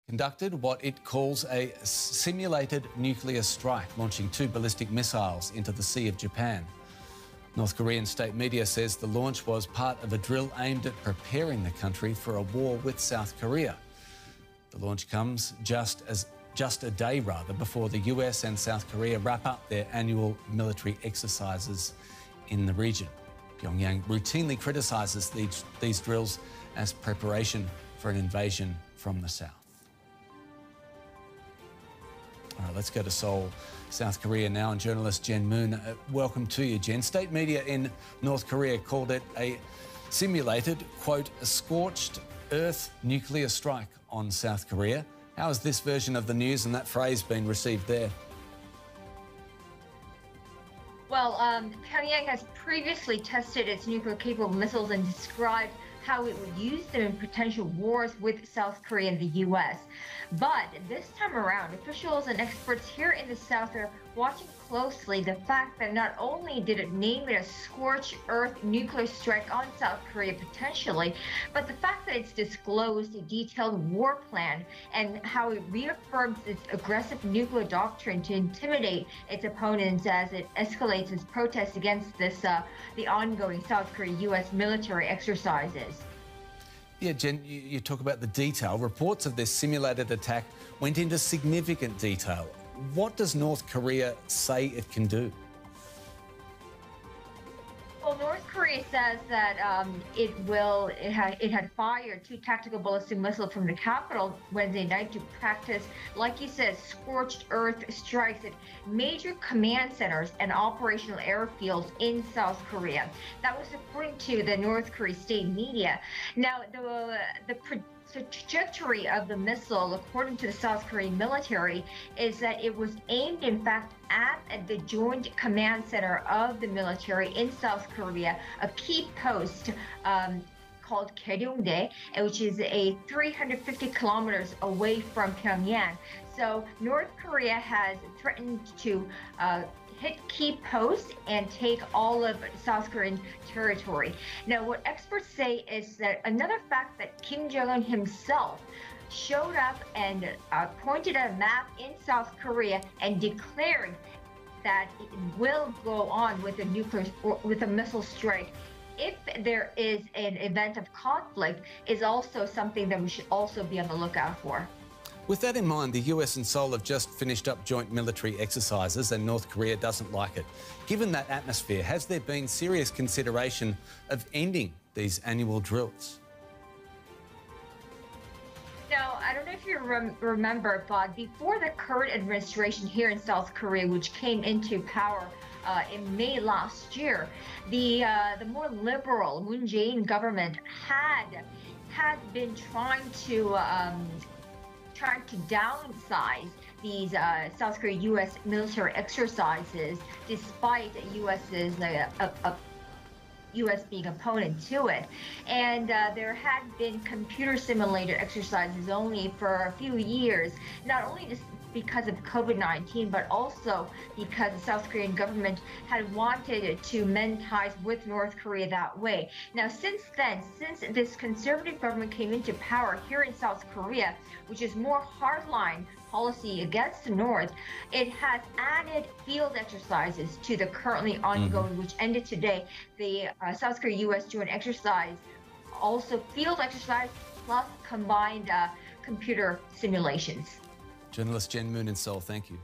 conducted what it calls a simulated nuclear strike, launching 2 ballistic missiles into the Sea of Japan. North Korean state media says the launch was part of a drill aimed at preparing the country for a war with South Korea. The launch comes just a day before the US and South Korea wrap up their annual military exercises in the region. Pyongyang routinely criticises these drills as preparation for an invasion from the south. All right, let's go to Seoul, South Korea now, and journalist Jen Moon. Welcome to you, Jen. State media in North Korea called it a simulated, quote, a scorched earth nuclear strike on South Korea. How has this version of the news and that phrase been received there? Well, Pyongyang has previously tested its nuclear-capable missiles and described how it would use them in potential wars with South Korea and the U.S. But this time around, officials and experts here in the South are watching closely the fact that not only did it name it a scorched earth nuclear strike on South Korea potentially, but the fact that it's disclosed a detailed war plan and how it reaffirms its aggressive nuclear doctrine to intimidate its opponents as it escalates its protests against this the ongoing South Korea-U.S. military exercises. Yeah, Jen, you talk about the detail. Reports of this simulated attack went into significant detail. What does North Korea say it can do? Well, North Korea says that it had fired 2 tactical ballistic missiles from the capital Wednesday night to practice, like you said, scorched earth strikes at major command centers and operational airfields in South Korea. That was according to the North Korea state media. Now, the trajectory of the missile, according to the South Korean military, is that it was aimed, in fact, at the Joint Command Center of the military in South Korea, a key post called Gyeongdae, which is 350 kilometers away from Pyongyang. So North Korea has threatened to hit key posts and take all of South Korean territory. Now, what experts say is that another fact that Kim Jong-un himself showed up and pointed at a map in South Korea and declared that it will go on with a missile strike if there is an event of conflict, is also something that we should also be on the lookout for. With that in mind, the US and Seoul have just finished up joint military exercises and North Korea doesn't like it. Given that atmosphere, has there been serious consideration of ending these annual drills? Now, I don't know if you remember, but before the current administration here in South Korea, which came into power in May last year, the more liberal Moon Jae-in government had been trying to downsize these South Korea-U.S. military exercises, despite U.S. being opponent to it. And there had been computer simulated exercises only for a few years, not only just because of COVID-19, but also because the South Korean government had wanted to mend ties with North Korea that way. Now, since then, since this conservative government came into power here in South Korea, which is more hardline policy against the North, it has added field exercises to the currently ongoing, which ended today. The South Korea-U.S. joint exercise, also field exercise plus combined computer simulations. Journalist Jen Moon in Seoul, thank you.